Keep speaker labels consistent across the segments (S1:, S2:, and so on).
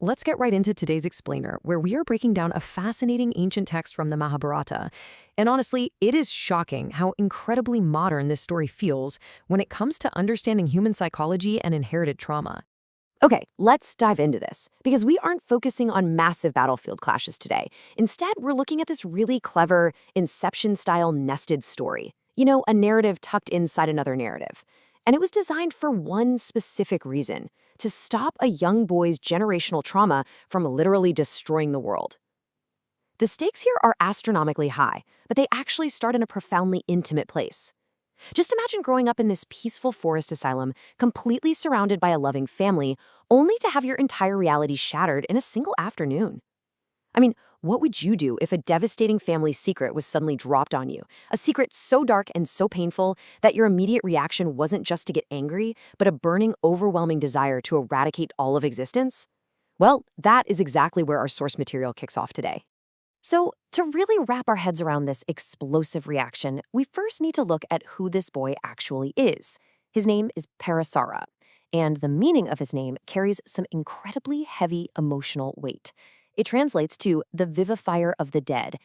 S1: let's get right into today's explainer, where we are breaking down a fascinating ancient text from the Mahabharata. And honestly, it is shocking how incredibly modern this story feels when it comes to understanding human psychology and inherited trauma.
S2: Okay, let's dive into this, because we aren't focusing on massive battlefield clashes today. Instead, we're looking at this really clever, Inception-style nested story. You know, a narrative tucked inside another narrative. And it was designed for one specific reason: to stop a young boy's generational trauma from literally destroying the world. The stakes here are astronomically high, but they actually start in a profoundly intimate place. Just imagine growing up in this peaceful forest asylum, completely surrounded by a loving family, only to have your entire reality shattered in a single afternoon. I mean, what would you do if a devastating family secret was suddenly dropped on you? A secret so dark and so painful that your immediate reaction wasn't just to get angry, but a burning, overwhelming desire to eradicate all of existence? Well, that is exactly where our source material kicks off today. So, to really wrap our heads around this explosive reaction, we first need to look at who this boy actually is. His name is Parasara, and the meaning of his name carries some incredibly heavy emotional weight. It translates to the vivifier of the dead.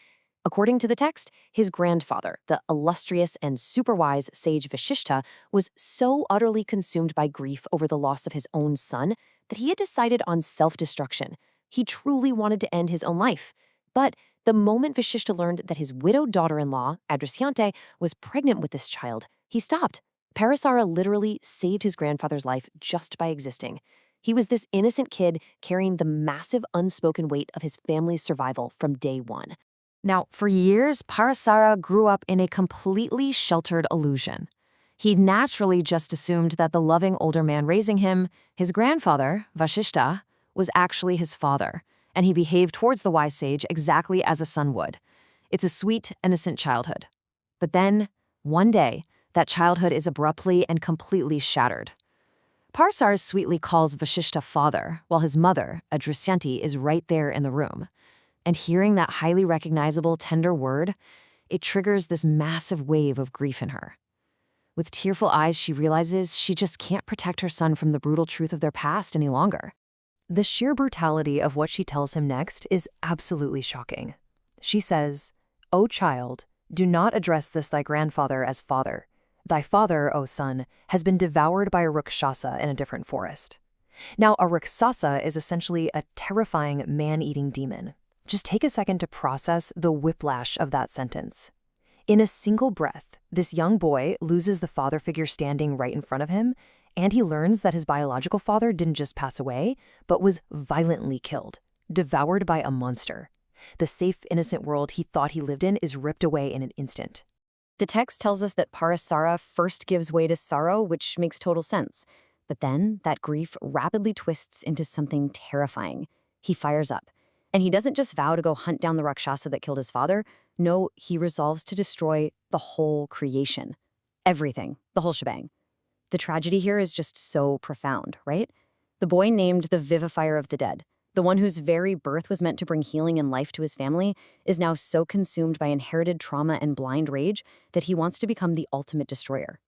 S2: According to the text, his grandfather, the illustrious and super-wise sage Vasishtha, was so utterly consumed by grief over the loss of his own son that he had decided on self-destruction. He truly wanted to end his own life. But the moment Vasishtha learned that his widowed daughter-in-law, Adrisyanti, was pregnant with this child, he stopped. Parasara literally saved his grandfather's life just by existing. He was this innocent kid carrying the massive unspoken weight of his family's survival from day one.
S1: Now, for years, Parasara grew up in a completely sheltered illusion. He naturally just assumed that the loving older man raising him, his grandfather, Vasishtha, was actually his father, and he behaved towards the wise sage exactly as a son would. It's a sweet, innocent childhood. But then, one day, that childhood is abruptly and completely shattered. Parasara sweetly calls Vasishtha father, while his mother, Adrisyanti, is right there in the room. And hearing that highly recognizable, tender word, it triggers this massive wave of grief in her. With tearful eyes, she realizes she just can't protect her son from the brutal truth of their past any longer. The sheer brutality of what she tells him next is absolutely shocking. She says, "O child, do not address this thy grandfather as father. Thy father, O son, has been devoured by a Rakshasa in a different forest." Now, a Rakshasa is essentially a terrifying man-eating demon. Just take a second to process the whiplash of that sentence. In a single breath, this young boy loses the father figure standing right in front of him, and he learns that his biological father didn't just pass away, but was violently killed, devoured by a monster. The safe, innocent world he thought he lived in is ripped away in an instant.
S2: The text tells us that Parasara first gives way to sorrow, which makes total sense. But then that grief rapidly twists into something terrifying. He fires up. And he doesn't just vow to go hunt down the Rakshasa that killed his father. No, he resolves to destroy the whole creation. Everything. The whole shebang. The tragedy here is just so profound, right? The boy named the vivifier of the dead, the one whose very birth was meant to bring healing and life to his family, is now so consumed by inherited trauma and blind rage that he wants to become the ultimate destroyer.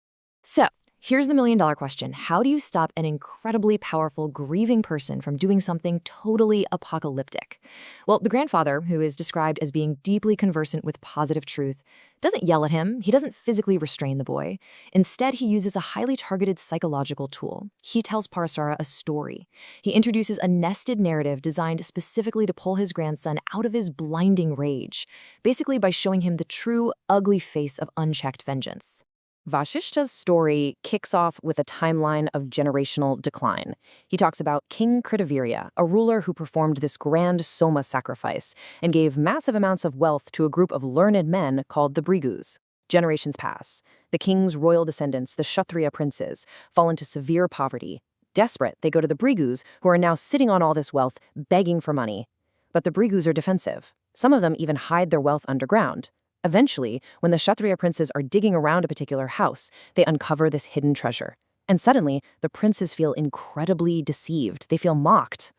S1: So, here's the million-dollar question. How do you stop an incredibly powerful, grieving person from doing something totally apocalyptic? Well, the grandfather, who is described as being deeply conversant with positive truth, doesn't yell at him. He doesn't physically restrain the boy. Instead, he uses a highly targeted psychological tool. He tells Parasara a story. He introduces a nested narrative designed specifically to pull his grandson out of his blinding rage, basically by showing him the true, ugly face of unchecked vengeance. Vasishtha's story kicks off with a timeline of generational decline. He talks about King Kritavirya, a ruler who performed this grand Soma sacrifice and gave massive amounts of wealth to a group of learned men called the Bhrigus. Generations pass. The king's royal descendants, the Kshatriya princes, fall into severe poverty. Desperate, they go to the Bhrigus, who are now sitting on all this wealth, begging for money. But the Bhrigus are defensive. Some of them even hide their wealth underground. Eventually, when the Kshatriya princes are digging around a particular house, they uncover this hidden treasure. And suddenly, the princes feel incredibly deceived. They feel mocked.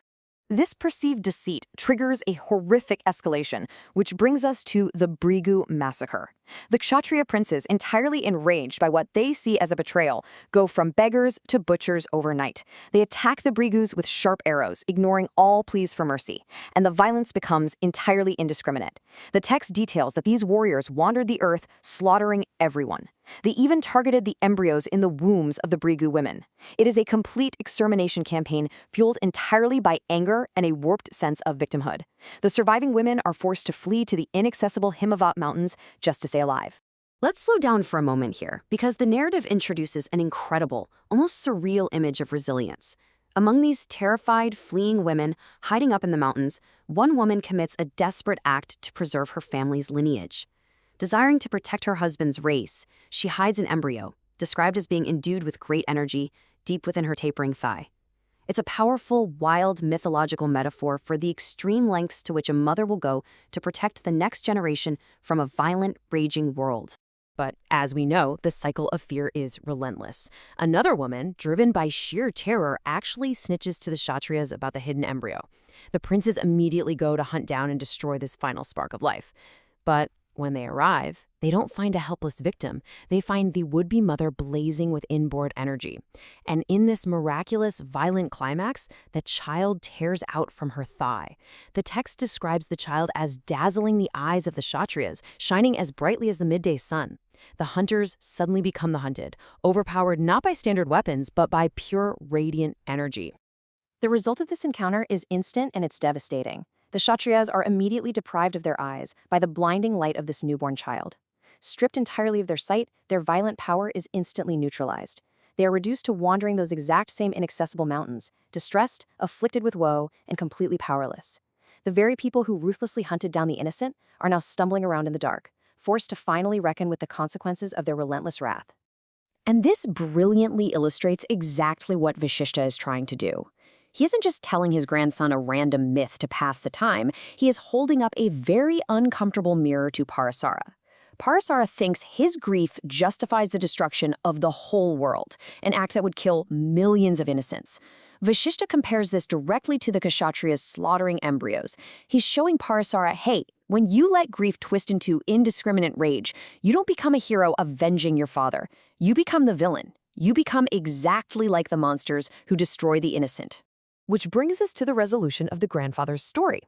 S1: This perceived deceit triggers a horrific escalation, which brings us to the Bhrigu massacre.
S2: The Kshatriya princes, entirely enraged by what they see as a betrayal, go from beggars to butchers overnight. They attack the Bhrigus with sharp arrows, ignoring all pleas for mercy, and the violence becomes entirely indiscriminate. The text details that these warriors wandered the earth, slaughtering everyone. They even targeted the embryos in the wombs of the Bhrigu women. It is a complete extermination campaign fueled entirely by anger and a warped sense of victimhood. The surviving women are forced to flee to the inaccessible Himavat mountains just to stay alive. Let's slow down for a moment here, because the narrative introduces an incredible, almost surreal image of resilience. Among these terrified, fleeing women hiding up in the mountains, one woman commits a desperate act to preserve her family's lineage. Desiring to protect her husband's race, she hides an embryo, described as being endued with great energy, deep within her tapering thigh. It's a powerful, wild, mythological metaphor for the extreme lengths to which a mother will go to protect the next generation from a violent, raging world. But as we know, the cycle of fear is relentless. Another woman, driven by sheer terror, actually snitches to the Kshatriyas about the hidden embryo. The princes immediately go to hunt down and destroy this final spark of life. But when they arrive, they don't find a helpless victim. They find the would-be mother blazing with inborn energy. And in this miraculous, violent climax, the child tears out from her thigh. The text describes the child as dazzling the eyes of the Kshatriyas, shining as brightly as the midday sun. The hunters suddenly become the hunted, overpowered not by standard weapons, but by pure, radiant energy.
S1: The result of this encounter is instant and it's devastating. The Kshatriyas are immediately deprived of their eyes by the blinding light of this newborn child. Stripped entirely of their sight, their violent power is instantly neutralized. They are reduced to wandering those exact same inaccessible mountains, distressed, afflicted with woe, and completely powerless. The very people who ruthlessly hunted down the innocent are now stumbling around in the dark, forced to finally reckon with the consequences of their relentless wrath.
S2: And this brilliantly illustrates exactly what Vasishtha is trying to do. He isn't just telling his grandson a random myth to pass the time, he is holding up a very uncomfortable mirror to Parasara. Parasara thinks his grief justifies the destruction of the whole world, an act that would kill millions of innocents. Vasishtha compares this directly to the Kshatriyas slaughtering embryos. He's showing Parasara, hey, when you let grief twist into indiscriminate rage, you don't become a hero avenging your father. You become the villain. You become exactly like the monsters who destroy the innocent.
S1: Which brings us to the resolution of the grandfather's story.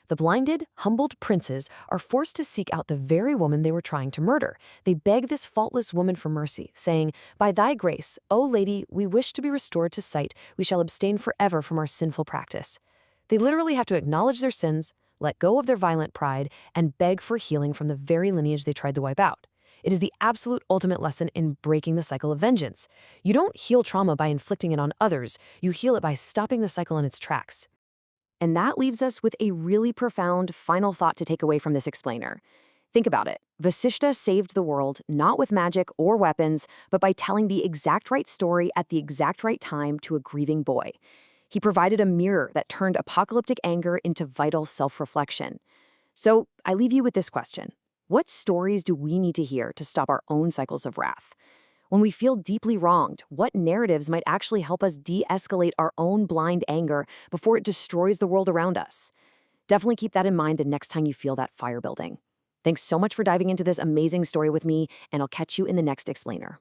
S1: The blinded, humbled princes are forced to seek out the very woman they were trying to murder. They beg this faultless woman for mercy, saying, "By thy grace, O lady, we wish to be restored to sight. We shall abstain forever from our sinful practice." They literally have to acknowledge their sins, let go of their violent pride, and beg for healing from the very lineage they tried to wipe out. It is the absolute ultimate lesson in breaking the cycle of vengeance. You don't heal trauma by inflicting it on others. You heal it by stopping the cycle in its tracks. And that leaves us with a really profound final thought to take away from this explainer. Think about it. Vasishtha saved the world not with magic or weapons, but by telling the exact right story at the exact right time to a grieving boy. He provided a mirror that turned apocalyptic anger into vital self-reflection. So I leave you with this question. What stories do we need to hear to stop our own cycles of wrath? When we feel deeply wronged, what narratives might actually help us de-escalate our own blind anger before it destroys the world around us? Definitely keep that in mind the next time you feel that fire building. Thanks so much for diving into this amazing story with me, and I'll catch you in the next explainer.